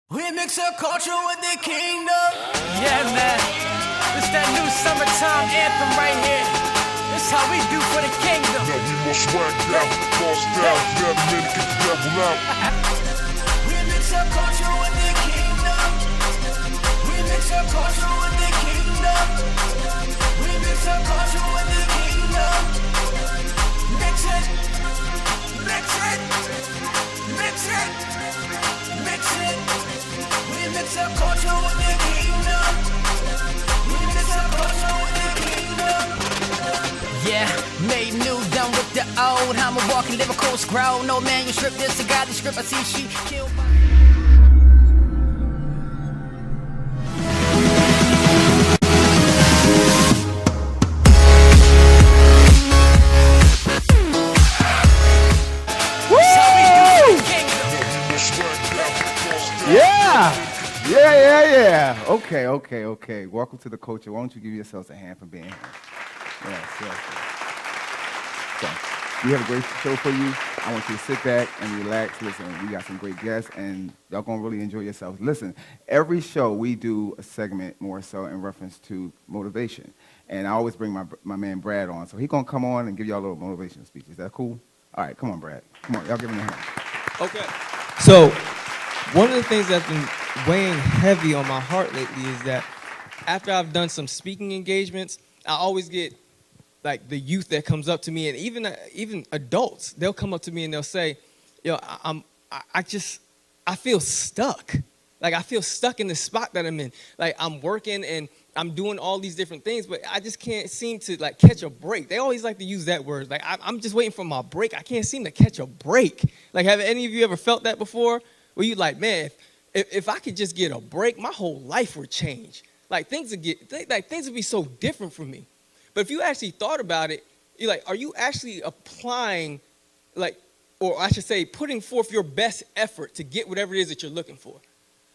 We mix our culture with the kingdom. Yeah, man. This that new summertime anthem right here. This how we do for the kingdom. Now we must swag down, boss down, let a minute get the devil out. We mix our culture with the kingdom. We mix our culture with the kingdom. We mix our culture with the kingdom. Mix it. Mix it. Mix it. Mix it. We mix our culture with the kingdom. We mix our culture with the kingdom. Yeah, made new, done with the old. I'm a walking lyrical scroll. No manuscript, this a godly script. I see she killed by... Yeah. Okay. Welcome to the culture. Why don't you give yourselves a hand for being here? Yes. So, we have a great show for you. I want you to sit back and relax. Listen, we got some great guests, and y'all gonna really enjoy yourselves. Listen, every show we do a segment more so in reference to motivation. And I always bring my man Brad on. So he's gonna come on and give y'all a little motivational speech. Is that cool? All right, come on, Brad. Come on, y'all give him a hand. Okay. So, one of the things that's been weighing heavy on my heart lately is that after I've done some speaking engagements, I always get like the youth that comes up to me, and even adults, they'll come up to me and they'll say, "Yo, I feel stuck. Like I feel stuck in the spot that I'm in. Like I'm working and I'm doing all these different things, but I just can't seem to like catch a break." They always like to use that word. Like I'm just waiting for my break. I can't seem to catch a break. Like have any of you ever felt that before? Where you like, man, if I could just get a break, my whole life would change. Like things would be so different for me. But if you actually thought about it, you're like, are you actually applying, like, or I should say, putting forth your best effort to get whatever it is that you're looking for?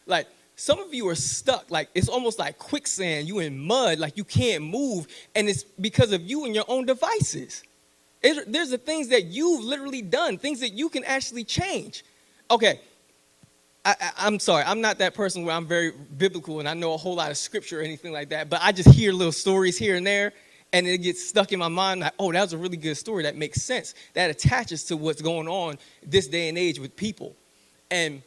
Like, some of you are stuck. Like, it's almost like quicksand. You in mud, like you can't move, and it's because of you and your own devices. There's the things that you've literally done, things that you can actually change. Okay. I'm sorry, I'm not that person where I'm very biblical and I know a whole lot of scripture or anything like that, but I just hear little stories here and there, and it gets stuck in my mind like, oh, that was a really good story. That makes sense. That attaches to what's going on this day and age with people. And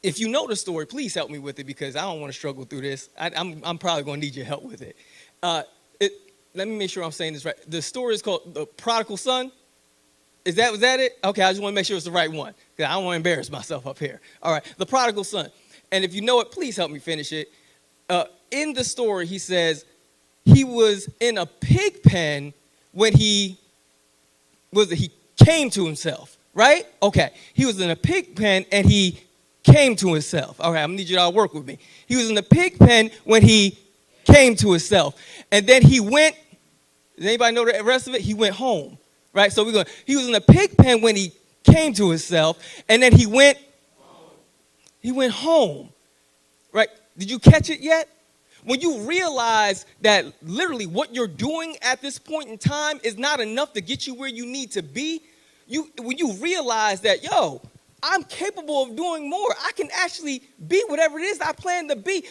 if you know the story, please help me with it because I don't want to struggle through this. I'm probably going to need your help with it. Let me make sure I'm saying this right. The story is called The Prodigal Son. Was that it? Okay, I just want to make sure it's the right one because I don't want to embarrass myself up here. All right, The Prodigal Son. And if you know it, please help me finish it. In the story, he says he was in a pig pen when he came to himself, right? Okay, he was in a pig pen and he came to himself. All right, I'm going to need you to all work with me. He was in a pig pen when he came to himself. And then he went, does anybody know the rest of it? He went home. Right, so he was in a pig pen when he came to himself, and then he went home. Right? Did you catch it yet? When you realize that literally what you're doing at this point in time is not enough to get you where you need to be, when you realize that, yo, I'm capable of doing more. I can actually be whatever it is I plan to be.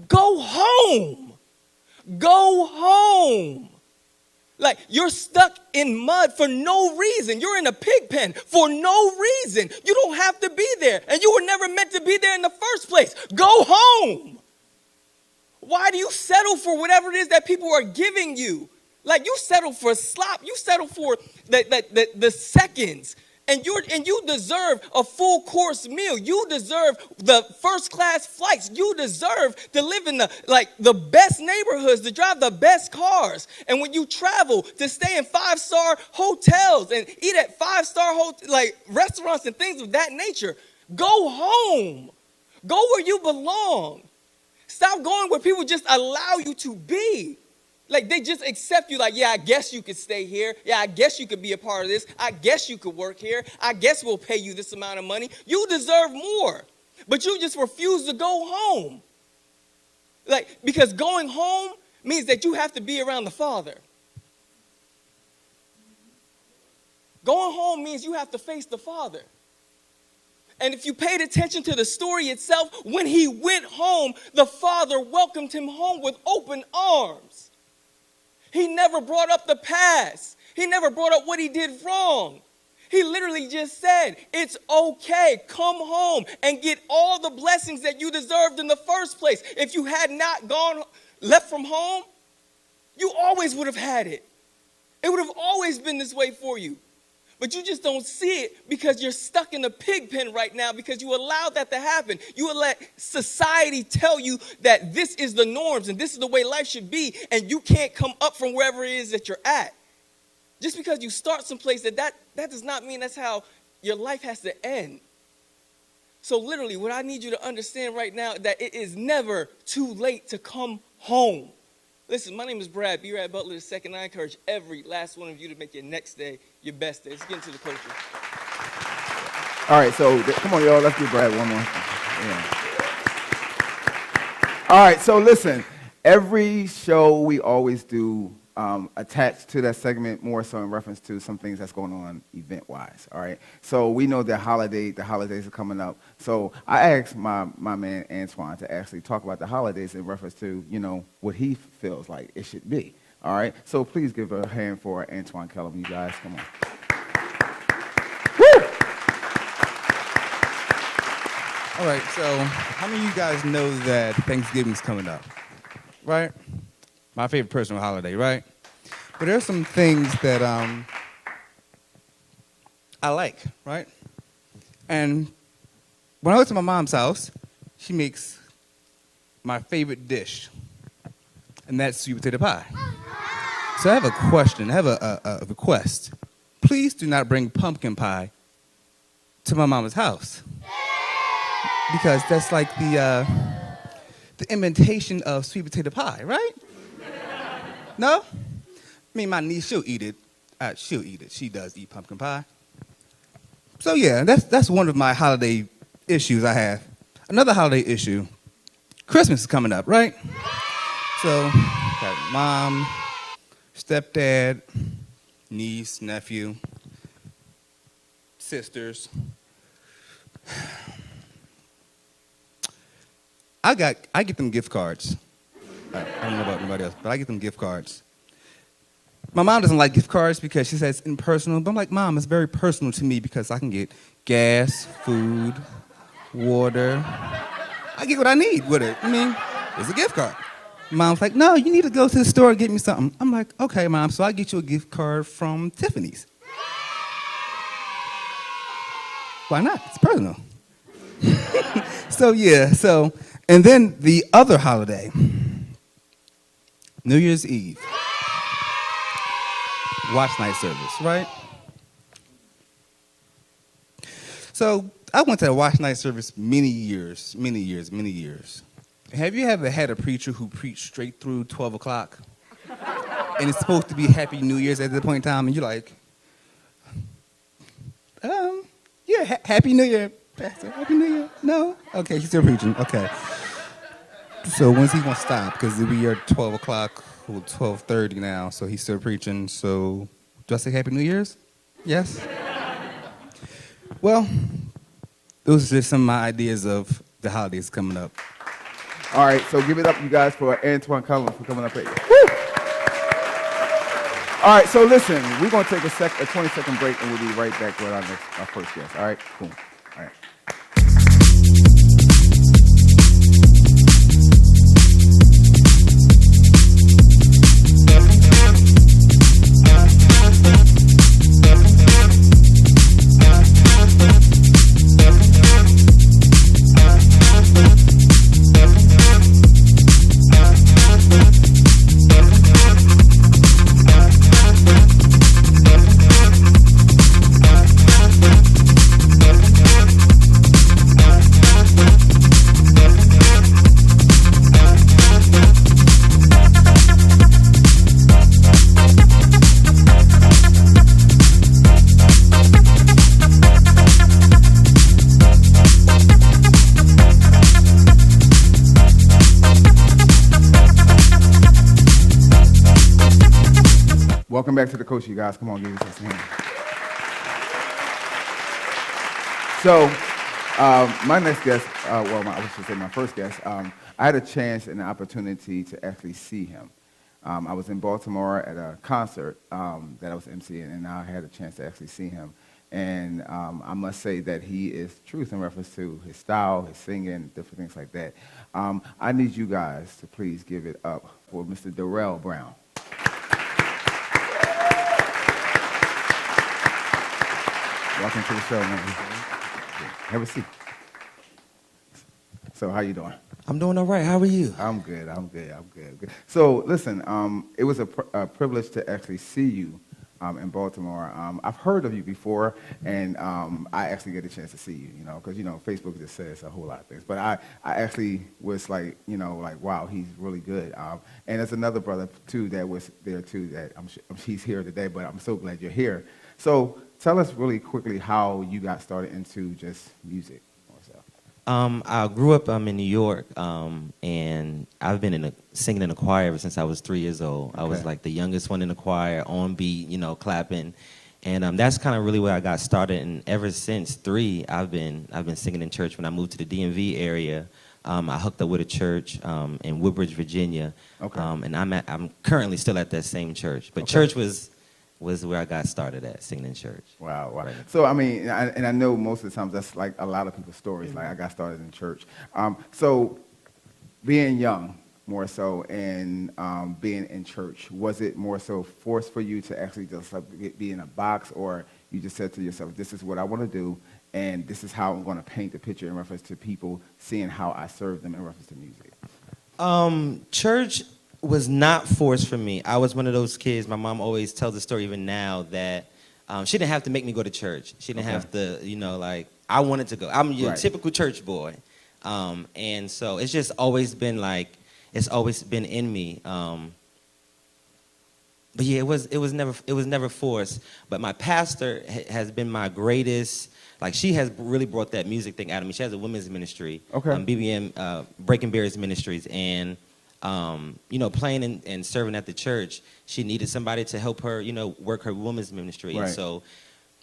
Go home. Go home. Like, you're stuck in mud for no reason. You're in a pig pen for no reason. You don't have to be there. And you were never meant to be there in the first place. Go home. Why do you settle for whatever it is that people are giving you? Like, you settle for slop. You settle for the seconds. And you deserve a full course meal. You deserve the first class flights. You deserve to live in the best neighborhoods, to drive the best cars. And when you travel, to stay in 5-star hotels and eat at 5-star restaurants and things of that nature. Go home. Go where you belong. Stop going where people just allow you to be. Like, they just accept you like, yeah, I guess you could stay here. Yeah, I guess you could be a part of this. I guess you could work here. I guess we'll pay you this amount of money. You deserve more. But you just refuse to go home. Like, because going home means that you have to be around the Father. Going home means you have to face the Father. And if you paid attention to the story itself, when he went home, the father welcomed him home with open arms. He never brought up the past. He never brought up what he did wrong. He literally just said, it's okay, come home and get all the blessings that you deserved in the first place. If you had not left from home, you always would have had it. It would have always been this way for you. But you just don't see it because you're stuck in a pig pen right now because you allowed that to happen. You will let society tell you that this is the norms and this is the way life should be, and you can't come up from wherever it is that you're at. Just because you start someplace, that does not mean that's how your life has to end. So literally, what I need you to understand right now, that it is never too late to come home. Listen, my name is Brad, B-Rad Butler II, and I encourage every last one of you to make your next day your best day. Let's get into the coaching. All right, so come on, y'all. Let's give Brad one more. Yeah. All right, so listen. Every show we always do attached to that segment more so in reference to some things that's going on event-wise, all right? So we know the holidays are coming up. So I asked my man Antoine to actually talk about the holidays in reference to, what he feels like it should be, all right? So please give a hand for Antoine Kellum, you guys. Come on. Woo! All right, so how many of you guys know that Thanksgiving's coming up, right? My favorite personal holiday, right? But there are some things that I like, right? And when I went to my mom's house, she makes my favorite dish, and that's sweet potato pie. So I have a question, I have a request. Please do not bring pumpkin pie to my mama's house, because that's like the imitation of sweet potato pie, right? No? I mean, my niece, she'll eat it. She does eat pumpkin pie. So yeah, that's one of my holiday issues I have. Another holiday issue, Christmas is coming up, right? So, got mom, stepdad, niece, nephew, sisters. I get them gift cards. I don't know about anybody else, but I get them gift cards. My mom doesn't like gift cards because she says it's impersonal, but I'm like, Mom, it's very personal to me because I can get gas, food, water. I get what I need with it. I mean, it's a gift card. Mom's like, no, you need to go to the store and get me something. I'm like, okay, Mom, so I get you a gift card from Tiffany's. Why not? It's personal. And then the other holiday, New Year's Eve. Watch night service, right? So I went to a watch night service many years. Have you ever had a preacher who preached straight through 12 o'clock? And it's supposed to be Happy New Year's at that point in time, and you're like, yeah, Happy New Year, Pastor, Happy New Year. No? Okay, he's still preaching, okay. So when's he gonna stop? Because we are 12 o'clock, or 12:30 now, so he's still preaching. So do I say Happy New Year's? Yes? Well, those are just some of my ideas of the holidays coming up. All right, so give it up, you guys, for Antoine Collins for coming up here. Woo! All right, so listen, we're going to take a 20-second break, and we'll be right back with our first guest. All right, cool. All right. Welcome back to the coach, you guys. Come on, give us a hand. So, My next guest, I should say my first guest, I had a chance and an opportunity to actually see him. I was in Baltimore at a concert that I was emceeing, and I had a chance to actually see him. And I must say that he is truth in reference to his style, his singing, different things like that. I need you guys to please give it up for Mr. Darrell Brown. Welcome to the show, man. Have a seat. So how you doing? I'm doing all right. How are you? I'm good. So listen, it was a privilege to actually see you in Baltimore. I've heard of you before, and I actually get a chance to see you, because, Facebook just says a whole lot of things. But I actually was like, wow, he's really good. And there's another brother, too, that was there, too, that he's here today, but I'm so glad you're here. So tell us really quickly how you got started into just music. I grew up in New York, and I've been singing in the choir ever since I was 3 years old. Okay. I was like the youngest one in the choir, on beat, clapping, and that's kind of really where I got started. And ever since 3, I've been singing in church. When I moved to the DMV area, I hooked up with a church in Woodbridge, Virginia, Okay. And I'm currently still at that same church. But Okay. church was where I got started at, singing in church. Wow. Right. So, I mean, I know most of the times that's like a lot of people's stories. Like, I got started in church. So, being young, more so, and being in church, was it more so forced for you to actually just be in a box, or you just said to yourself, this is what I want to do, and this is how I'm going to paint the picture in reference to people seeing how I serve them in reference to music? Church was not forced for me. I was one of those kids. My mom always tells the story even now that she didn't have to make me go to church. She didn't have to, I wanted to go. I'm your Right. typical church boy. And so it's just always been it's always been in me. But yeah, it was never forced. But my pastor has been my greatest. She has really brought that music thing out of me. She has a women's ministry, Okay. BBM, Breaking Barriers Ministries, and playing and serving at the church, she needed somebody to help her, work her women's ministry. Right. And so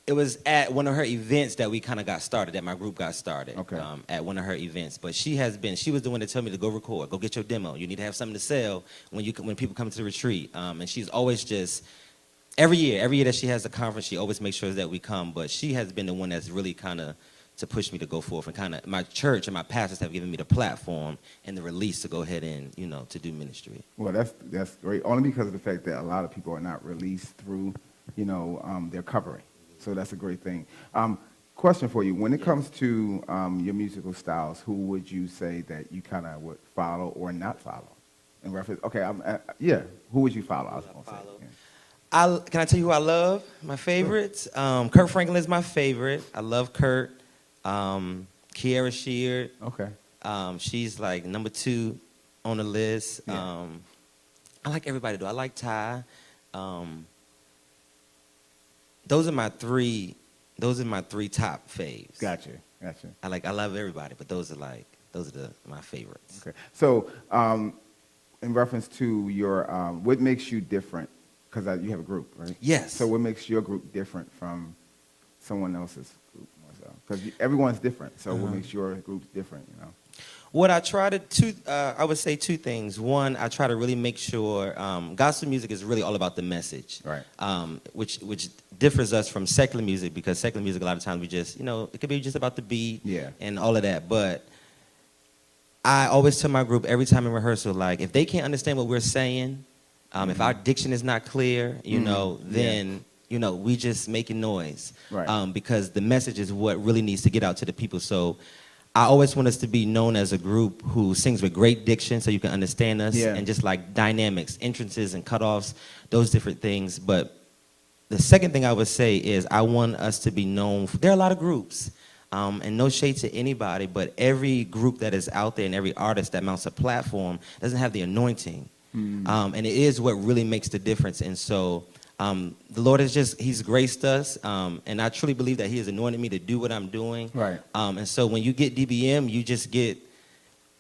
it was at one of her events that we kind of got started, that my group got started. Okay. At one of her events. But she was the one to tell me to go record, go get your demo. You need to have something to sell when people come to the retreat. And she's always just, every year that she has a conference, she always makes sure that we come. But she has been the one that's really kind of to push me to go forth, and kind of my church and my pastors have given me the platform and the release to go ahead and to do ministry. Well, that's great, only because of the fact that a lot of people are not released through, their covering. So that's a great thing. Question for you: when it comes to your musical styles, who would you say that you kind of would follow or not follow? In reference, okay, who would you follow? I was gonna say. Yeah. Can I tell you who I love? My favorites. Kurt Franklin is my favorite. I love Kurt. Kiara Sheard. Okay. She's like number 2 on the list. Yeah. I like everybody though. I like Ty. Those are my 3 top faves. Gotcha. I love everybody, but those are my favorites. Okay. So, in reference to your, what makes you different? Because you have a group, right? Yes. So, what makes your group different from someone else's group? Because everyone's different. So, what makes your group different? What I try to I would say 2 things. One, I try to really make sure gospel music is really all about the message, Right. Which differs us from secular music, because secular music a lot of times we just it could be just about the beat, Yeah. and all of that. But I always tell my group every time in rehearsal, if they can't understand what we're saying, if our diction is not clear, then we just making noise, Right. because the message is what really needs to get out to the people. So I always want us to be known as a group who sings with great diction so you can understand us, Yeah. and just like dynamics, entrances and cutoffs, those different things. But the second thing I would say is I want us to be known. There are a lot of groups, and no shade to anybody, but every group that is out there and every artist that mounts a platform doesn't have the anointing. And it is what really makes the difference. And so the Lord He's graced us, and I truly believe that He has anointed me to do what I'm doing. Right. And so when you get DBM,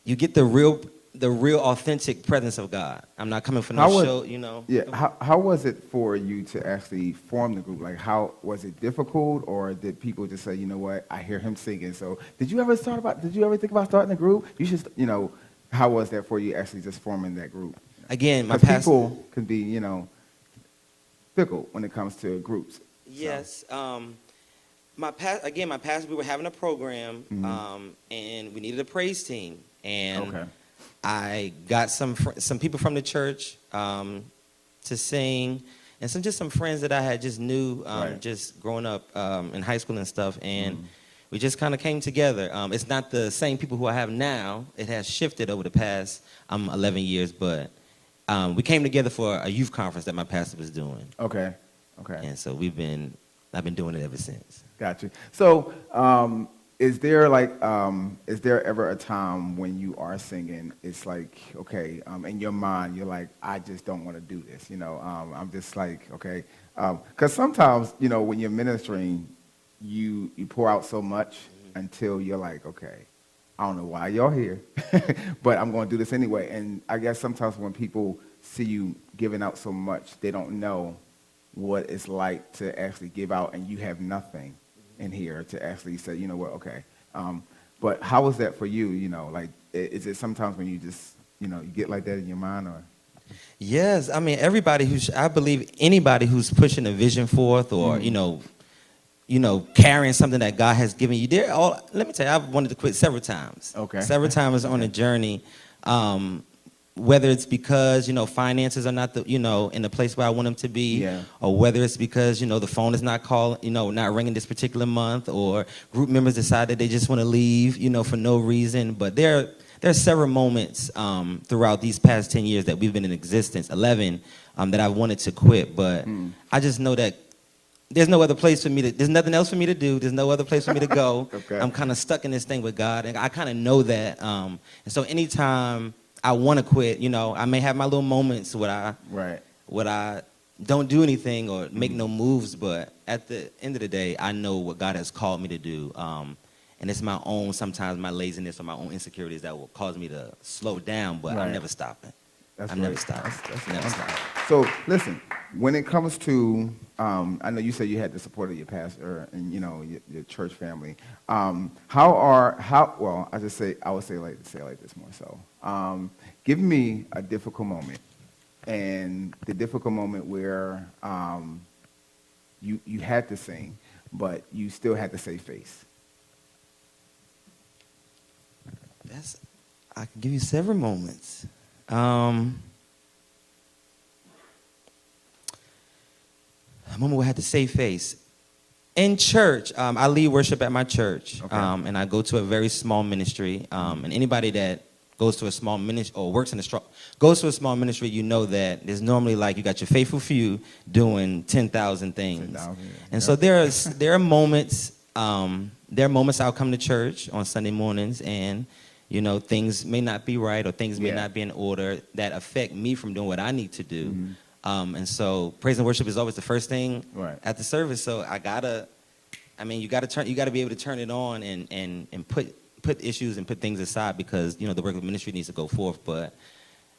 you get the real the real authentic presence of God. I'm not coming for no How was- show, you know. Yeah, how was it for you to actually form the group? Like, how was it difficult, or did people just say, you know what, I hear him singing, so did you ever think about starting a group? You should, you know, how was that for you actually just forming that group? Again, my 'Cause pastor. people can be, you know, fickle when it comes to groups. Yes. My pastor, we were having a program, and we needed a praise team, and Okay. I got some people from the church to sing, and some friends that I had just knew Right. just growing up in high school and stuff, and we just kind of came together. It's not the same people who I have now. It has shifted over the past 11 years, but we came together for a youth conference that my pastor was doing, Okay. Okay. and so I've been doing it ever since. Gotcha. So, is there ever a time when you are singing, it's like, okay, in your mind, you're like, I just don't want to do this, you know, I'm just like, okay, because sometimes, you know, when you're ministering, you pour out so much until you're like, okay, I don't know why y'all here, but I'm going to do this anyway. And I guess sometimes when people see you giving out so much, they don't know what it's like to actually give out, and you have nothing in here to actually say, you know what, okay. But how was that for you? You know, like, is it sometimes when you just, you know, you get like that in your mind, or? Yes, I mean I believe anybody who's pushing a vision forth, or you know, carrying something that God has given you. Let me tell you, I've wanted to quit several times. Okay. Several times on a journey. Whether it's because, you know, finances are not in the place where I want them to be, Yeah. or whether it's because, you know, the phone is not calling, you know, not ringing this particular month, or group members decide that they just want to leave, you know, for no reason. But there are several moments throughout these past 10 years that we've been in existence, 11, that I've wanted to quit. But I just know that there's no other place for me there's nothing else for me to do. There's no other place for me to go. Okay. I'm kind of stuck in this thing with God, and I kind of know that. And so anytime I want to quit, you know, I may have my little moments where I don't do anything or make no moves, but at the end of the day, I know what God has called me to do. And it's sometimes my laziness or my own insecurities that will cause me to slow down, but Right. I'm never stopping. That's I'm never great. stopping. That's Never wonderful. stopping. So listen, when it comes to, I know you said you had the support of your pastor and, you know, your church family. I would say like this more so. Give me a difficult moment, and the difficult moment where you had to sing, but you still had to save face. I can give you several moments. A moment where I had to save face. In church, I lead worship at my church, Okay. and I go to a very small ministry. And anybody that goes to a small ministry or goes to a small ministry, you know that there's normally, like, you got your faithful few doing 10,000 things. 10,000, yeah. And so there are moments. There are moments I'll come to church on Sunday mornings, and you know, things may not be right, or things may Yeah. not be in order that affect me from doing what I need to do. And so praise and worship is always the first thing Right. at the service. So you gotta be able to turn it on and put issues and put things aside, because, you know, the work of ministry needs to go forth. But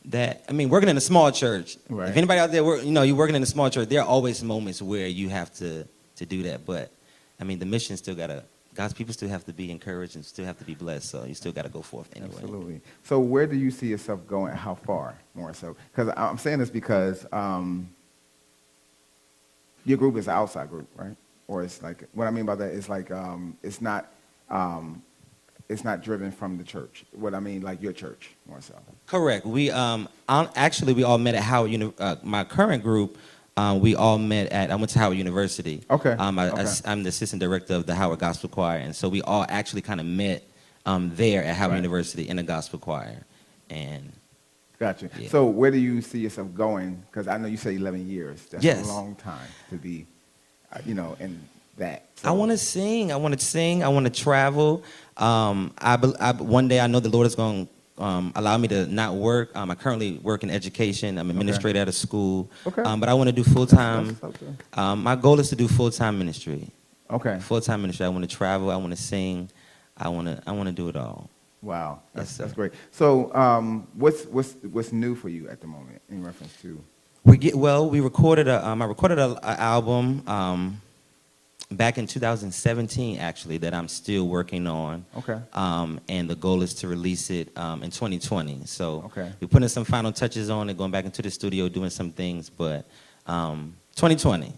working in a small church, Right. if anybody out there, you're working in a small church, there are always moments where you have to do that. But I mean, the mission God's people still have to be encouraged and still have to be blessed. So you still got to go forth anyway. Absolutely. So where do you see yourself going? How far, more so? Because I'm saying this because your group is an outside group, right? Or it's like, what I mean by that is like it's not driven from the church. What I mean, like your church, more so. Correct. We actually we all met at Howard. My current group. We all met I went to Howard University. Okay. I'm the assistant director of the Howard Gospel Choir, and so we all actually kind of met there at Howard Right. University in the gospel choir. And Gotcha. Yeah. So where do you see yourself going? Because I know you say 11 years. That's Yes. a long time to be, in that. I want to sing. I want to sing. I want to travel. One day I know the Lord is going to allow me to not work. I currently work in education. I'm an administrator at a school. Okay. But I want to do full-time. That's okay. My goal is to do full-time ministry. Okay. Full-time ministry. I want to travel. I want to sing. I want to do it all. Wow, Yes, sir. that's great. So, what's new for you at the moment in reference to? We recorded I recorded a album back in 2017 actually that I'm still working on. Okay. And the goal is to release it in 2020. So Okay. we're putting some final touches on it, going back into the studio, doing some things, but 2020.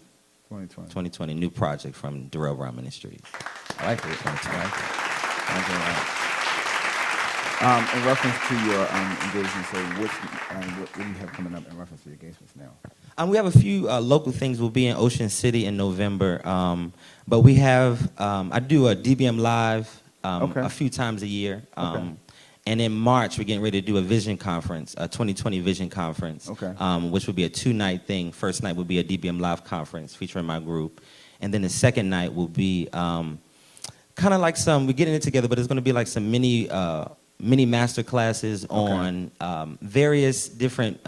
2020, new project from Darrell Brown Ministries. I like it. I like it. I like it a lot. In reference to your engagement, so what do you have coming up in reference to your engagements now? We have a few local things. We'll be in Ocean City in November, but we have I do a DBM Live Okay. a few times a year, Okay. and in March we're getting ready to do a Vision Conference, a 2020 Vision Conference, Okay. Which will be a 2-night thing. First night will be a DBM Live conference featuring my group, and then the second night will be kind of like we're getting it together, but it's going to be like some mini master classes on various different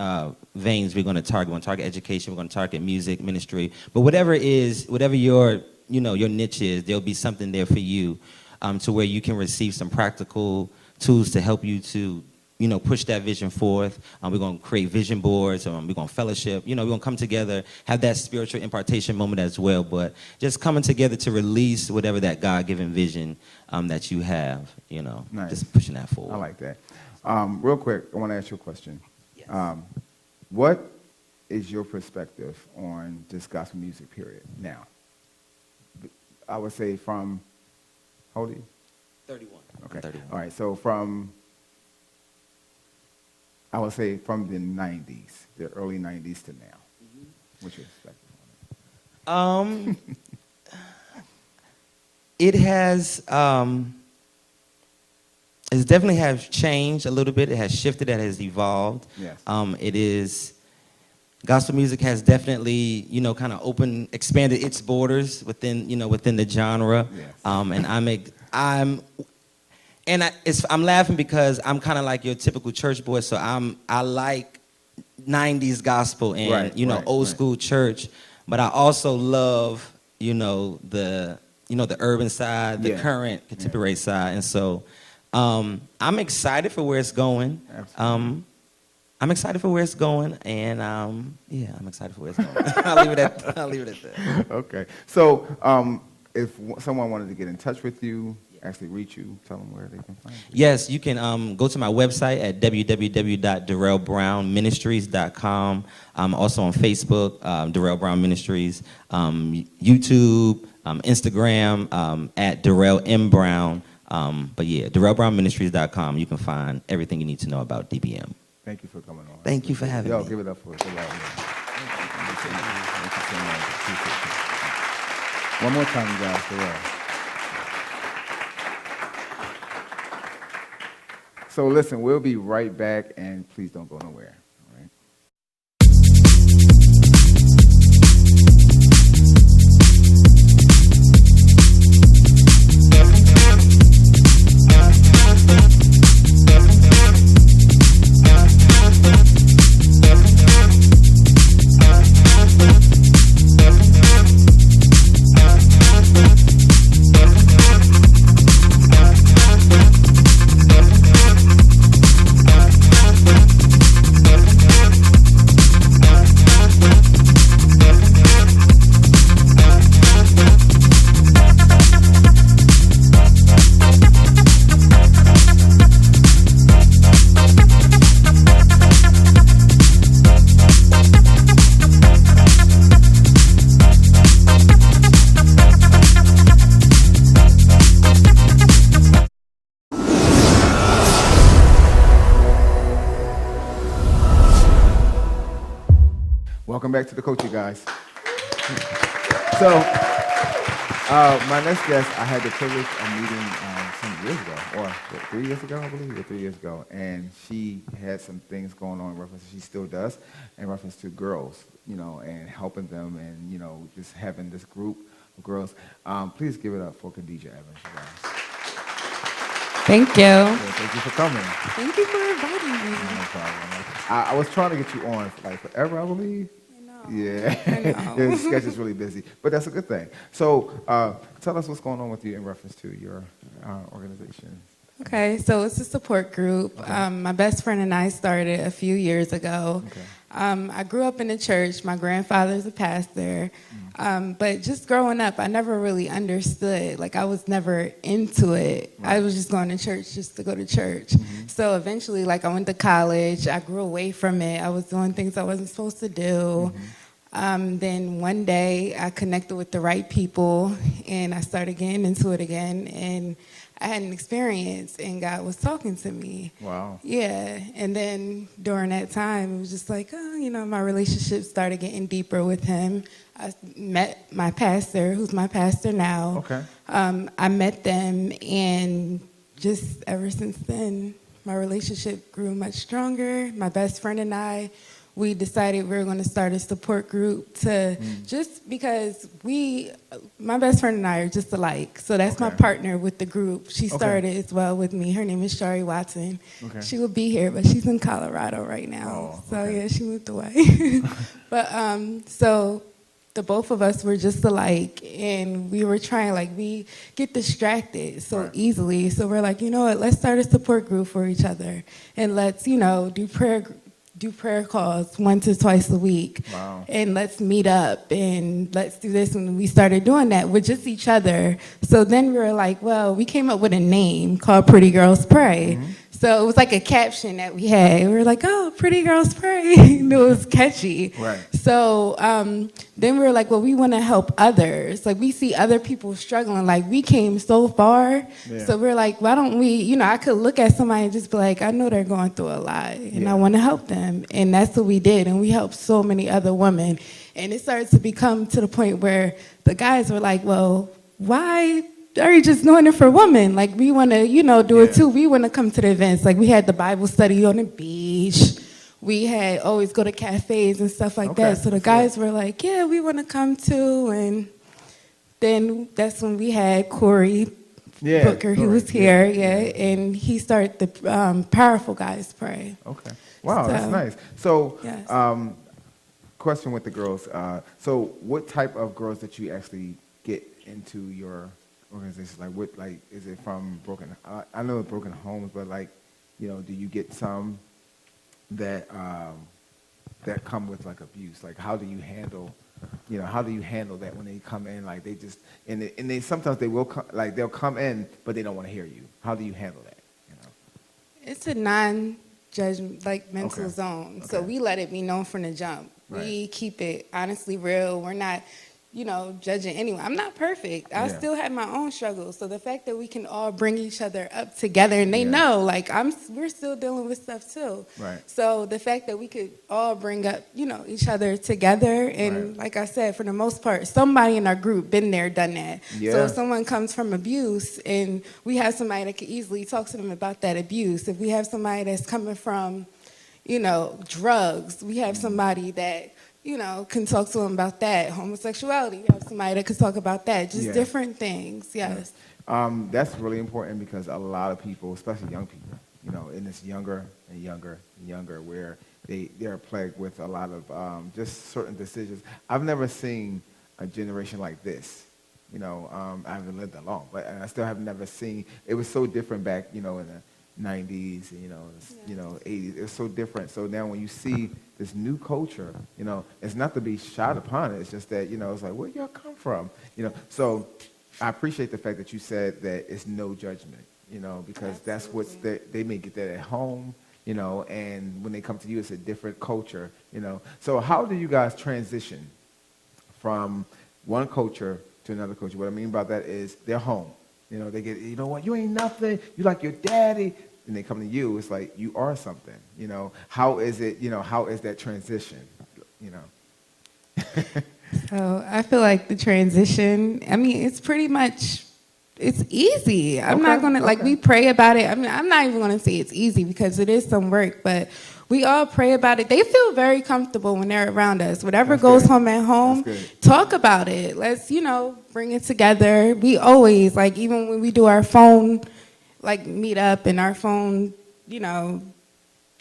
veins we're going to target. We're going to target education, we're going to target music, ministry, but whatever your your niche is, there'll be something there for you to where you can receive some practical tools to help you to push that vision forth. We're going to create vision boards. We're going to fellowship. We're going to come together, have that spiritual impartation moment as well, but just coming together to release whatever that God-given vision that you have, Nice. just pushing that forward. I like that. Real quick, I want to ask you a question. Yes. What is your perspective on just gospel music, period, now? I would say from, how old are you? 31. Okay. 31. All right, so I would say from the 90s, the early 90s to now. What's your perspective on it? It has, it definitely has changed a little bit. It has shifted, it has evolved. Yes. Gospel music has definitely, kind of expanded its borders within the genre. Yes. And I'm laughing because I'm kind of like your typical church boy, so I like 90s gospel and old school church, but I also love the urban side, the current contemporary side, and so I'm excited for where it's going. Absolutely. I'm excited for where it's going, and I'm excited for where it's going. I'll leave it at that. Okay. So if someone wanted to get in touch with you, actually reach you, tell them where they can find you. Yes, you can go to my website at www.darrellbrownministries.com. I'm also on Facebook, Darrell Brown Ministries, YouTube, Instagram, at Darrell M. Brown. But yeah, DarrellBrownMinistries.com. You can find everything you need to know about DBM. Thank you for coming on. Thank you for having Yo, me. give it up for us. Thank you so much. Appreciate it. One more time, you guys. Darrell. So listen, we'll be right back, and please don't go nowhere. All right? Welcome back to the Coach, you guys. So, my next guest, I had the privilege of meeting some years ago, or 3 years ago, I believe, or 3 years ago, and she had some things going on in reference, she still does, in reference to girls, and helping them, and, just having this group of girls. Please give it up for Khadijah Evans, you guys. Thank you. Yeah, thank you for coming. Thank you for inviting me. No problem. I was trying to get you on for like forever, I believe. I know. Yeah. I know. The schedule's really busy, but that's a good thing. So tell us what's going on with you in reference to your organization. Okay, so it's a support group. My best friend and I started a few years ago. Okay. I grew up in the church. My grandfather's a pastor. But just growing up, I never really understood. Like, I was never into it. I was just going to church just to go to church. So eventually, like, I went to college. I grew away from it. I was doing things I wasn't supposed to do. Then one day, I connected with the right people, and I started getting into it again. And I had an experience, and God was talking to me. Wow. Yeah, and then during that time, it was just like, my relationship started getting deeper with him. I met my pastor, who's my pastor now. Okay. I met them, and just ever since then, my relationship grew much stronger. My best friend and I, we decided we were going to start a support group just because my best friend and I are just alike. So that's my partner with the group. She started as well with me. Her name is Shari Watson. Okay. She would be here, but she's in Colorado right now. Oh, so okay. yeah, she moved away. But so the both of us were just alike, and we were trying, like, we get distracted so easily. So we're like, you know what, let's start a support group for each other, and let's, do prayer calls once or twice a week. Wow. And let's meet up and let's do this. And we started doing that with just each other. So then we were like, well, we came up with a name called Pretty Girls Pray. So it was like a caption that we had. We were like, oh, Pretty Girls Pray. And it was catchy. Right. So then we were like, well, we want to help others. Like, we see other people struggling. Like, we came so far. Yeah. So we're like, why don't we, I could look at somebody and just be like, I know they're going through a lot, and I want to help them. And that's what we did. And we helped so many other women. And it started to become to the point where the guys were like, well, why are you just doing it for women? Like, we want to, do it too. We want to come to the events. Like, we had the Bible study on the beach. We had always go to cafes and stuff like that. So the guys were like, yeah, we want to come too. And then that's when we had Corey Booker. He was here, and he started the Powerful Guys Pray. Okay. Wow, So, that's nice. So, yes. question with the girls. So, what type of girls that you actually get into your organization? Like, is it from broken? I know broken homes, but do you get some that that come with like abuse? Like, how do you handle? How do you handle that when they come in? Like, they just and they sometimes they will come, like they'll come in, but they don't want to hear you. How do you handle that? It's a non-judgment, mental zone. So Okay. we let it be known from the jump. Right. We keep it honestly real. We're not, judging anyone. I'm not perfect. I still have my own struggles. So the fact that we can all bring each other up together, and they know, we're still dealing with stuff too. Right. So the fact that we could all bring up, each other together, and like I said, for the most part, somebody in our group been there, done that. Yeah. So if someone comes from abuse, and we have somebody that could easily talk to them about that abuse. If we have somebody that's coming from, drugs, we have somebody that can talk to them about that. Homosexuality, we have somebody that can talk about that. Just different things, yes. That's really important because a lot of people, especially young people, and it's younger and younger and younger, where they're plagued with a lot of just certain decisions. I've never seen a generation like this. I haven't lived that long, but I still have never seen. It was so different back, in the 90s, 80s. It was so different. So now when you see this new culture, it's not to be shot upon. It's just that, it's like, where y'all come from? So I appreciate the fact that you said that it's no judgment, because that's what's they may get that at home, and when they come to you, it's a different culture, So how do you guys transition from one culture to another culture? What I mean by that is they're home. They get, what, you ain't nothing. You like your daddy. And they come to you, it's like, you are something. How is it, how is that transition? So I feel like the transition, it's pretty much, it's easy. I'm not going to, we pray about it. I'm not even going to say it's easy because it is some work, but we all pray about it. They feel very comfortable when they're around us. Whatever goes home at home, talk about it. Let's, bring it together. We always, even when we do our phone, meet up and our phone,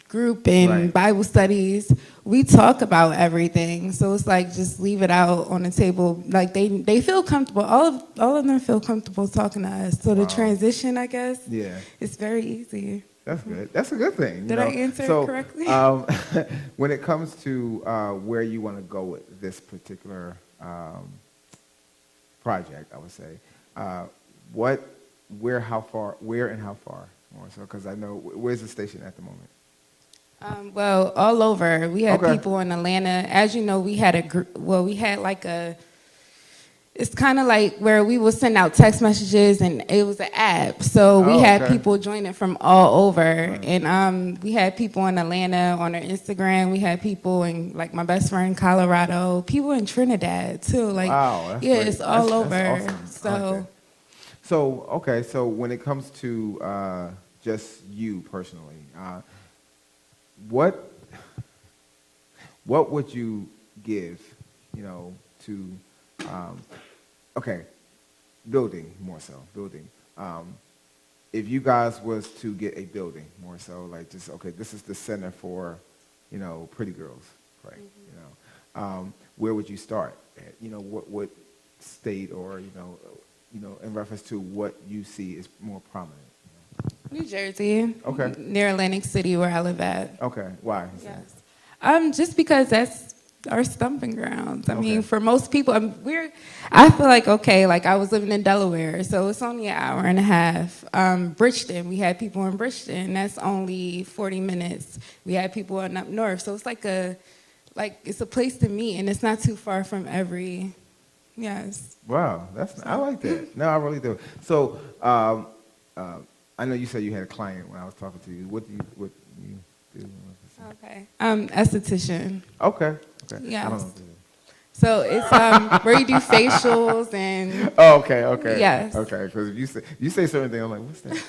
group and Right. Bible studies, we talk about everything. So it's like just leave it out on the table. Like they feel comfortable. All of them feel comfortable talking to us. So the transition, I guess, Yeah. is very easy. That's good. That's a good thing. Did I answer it correctly? When it comes to where you want to go with this particular project, I would say, where and how far more so? Because I know, where's the station at the moment? Well, all over. We had Okay. people in Atlanta. As you know, we had it's kind of like where we will send out text messages and it was an app. So we had okay. people joining from all over. And we had people in Atlanta on our Instagram. We had people in, like, my best friend, Colorado. People in Trinidad, too. Like, Wow, that's yeah, great. it's all That's over. awesome. I like So, that. So when it comes to just you personally, what would you give, to, building more so, building. If you guys was to get a building more so, like just, this is the center for, pretty girls, right? Where would you start at? What state or, in reference to what you see is more prominent? New Jersey. Okay. Near Atlantic City, where I live at. Okay, why? Yes. Just because that's our stomping grounds. I mean, Okay. for most people, I feel like, I was living in Delaware, so it's only an hour and a half. Bridgeton, we had people in Bridgeton. That's only 40 minutes. We had people up north. So it's it's a place to meet, and it's not too far from yes. Wow, I like that. No, I really do. So, I know you said you had a client when I was talking to you. What do you do? Okay. Esthetician. Okay. Yes. I don't know. So it's where you do facials and. Oh, okay. Yes. Okay, because if you say certain things, I'm like, what's that?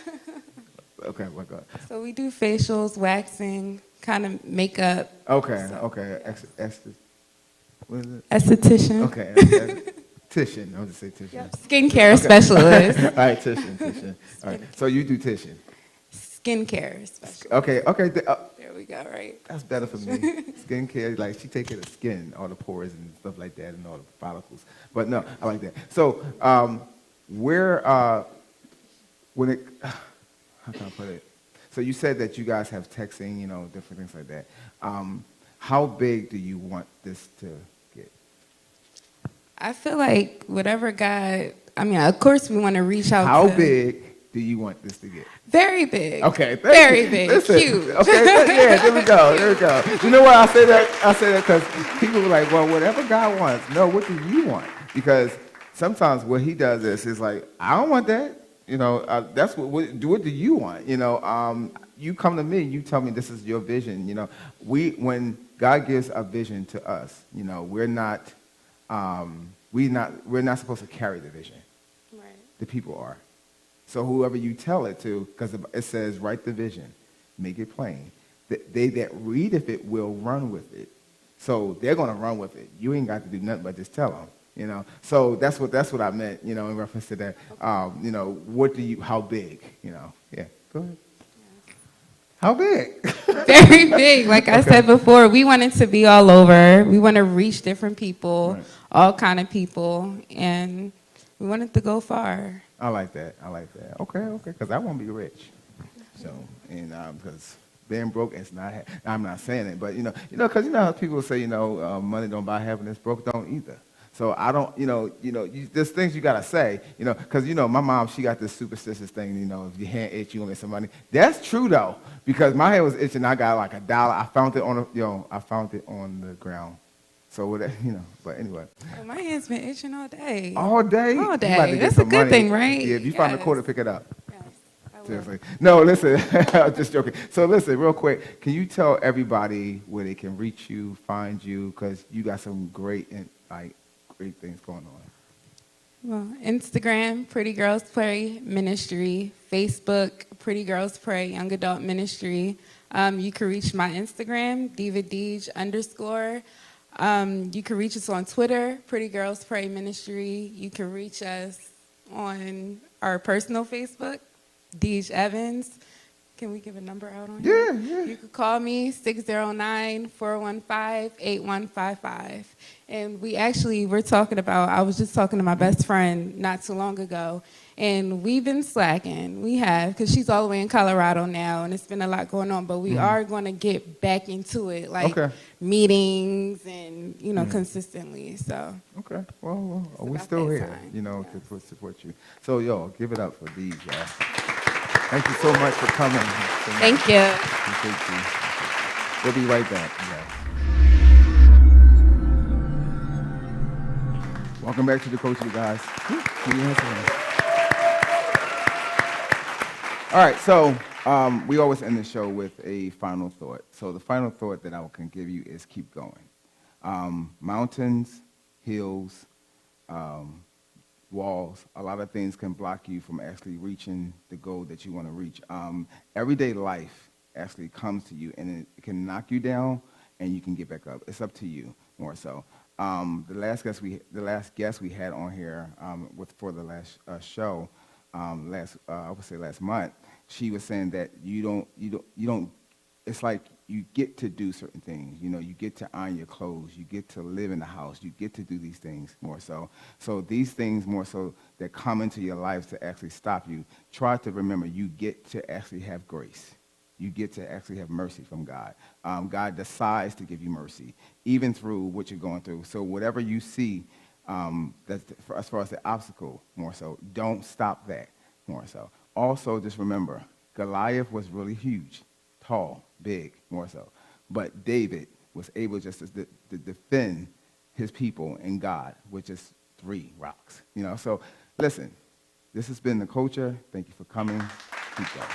Okay, my God. So we do facials, waxing, kind of makeup. Okay. What is it? Esthetician. Okay. Titian. I'll just say Titian. Yep. Skincare specialist. All right, Titian. All right. So you do Titian. Skincare specialist. Okay. There we go. Right. That's better for me. Skincare, like she take care of the skin, all the pores and stuff like that, and all the follicles. But no, I like that. So, how can I put it? So you said that you guys have texting, different things like that. How big do you want this to get? I feel like whatever God. I mean, of course, we want to reach out. How big do you want this to get? Very big. Okay. Very big. Listen, Huge. Okay. Yeah. There we go. You know why I say that? I say that because people are like, well, whatever God wants. No, what do you want? Because sometimes what He does is like, I don't want that. That's what do you want? You come to me, you tell me this is your vision. When God gives a vision to us, we're not supposed to carry the vision. Right. The people are. So whoever you tell it to, because it says, write the vision, make it plain. They that read of it will run with it. So they're going to run with it. You ain't got to do nothing but just tell them. So that's what I meant, in reference to that. How big, Yeah, go ahead. How big? Very big. Like I said before, we want it to be all over. We want to reach different people, Right. all kind of people, and we want it to go far. I like that. Okay, because I want to be rich. So, and because being broke is not. I'm not saying it, but because how people say money don't buy happiness, broke don't either. So I don't, there's things you gotta say, because my mom, she got this superstitious thing, if your hand itch, you gonna get some money. That's true though, because my hand was itching, I got like $1. I found it on the ground. So whatever, but anyway. Well, my hand's been itching all day. All day? All You day. about to get That's some a good money. thing, right? Yeah, if you find a Yes. quarter, pick it up. Yes, I will. Seriously. No, listen, I'm just joking. So listen, real quick, can you tell everybody where they can reach you, find you, because you got some great things going on. Well, Instagram, Pretty Girls Pray Ministry. Facebook, Pretty Girls Pray Young Adult Ministry. You can reach my Instagram, DivaDeej_. You can reach us on Twitter, Pretty Girls Pray Ministry. You can reach us on our personal Facebook, Deej Evans. Can we give a number out on Yeah, here? yeah. You could call me 609-415-8155. And we're talking about, I was just talking to my best friend not too long ago, and we've been slacking. We have, because she's all the way in Colorado now, and it's been a lot going on, but we are going to get back into it, like Okay. meetings and, consistently, so. Okay. Well, we're about still that here, time. to support you. So, yo, give it up for these, y'all. Thank you so much for coming. Thank you. Appreciate you. We'll be right back. Yeah. Welcome back to the coach, you guys. Give me a hand. All right, so we always end the show with a final thought. So the final thought that I can give you is keep going. Mountains, hills, walls, a lot of things can block you from actually reaching the goal that you want to reach. Everyday life actually comes to you, and it can knock you down, and you can get back up. It's up to you more so. The last guest we had on here for the last show, I would say last month, she was saying that you don't. It's like you get to do certain things. You get to iron your clothes. You get to live in the house. You get to do these things more so. So these things more so that come into your life to actually stop you, try to remember you get to actually have grace. You get to actually have mercy from God. God decides to give you mercy, even through what you're going through. So whatever you see, as far as the obstacle, more so, don't stop that, more so. Also, just remember, Goliath was really huge, tall, big, more so. But David was able just to defend his people and God with just 3 rocks. So listen, this has been The Culture. Thank you for coming. Keep going.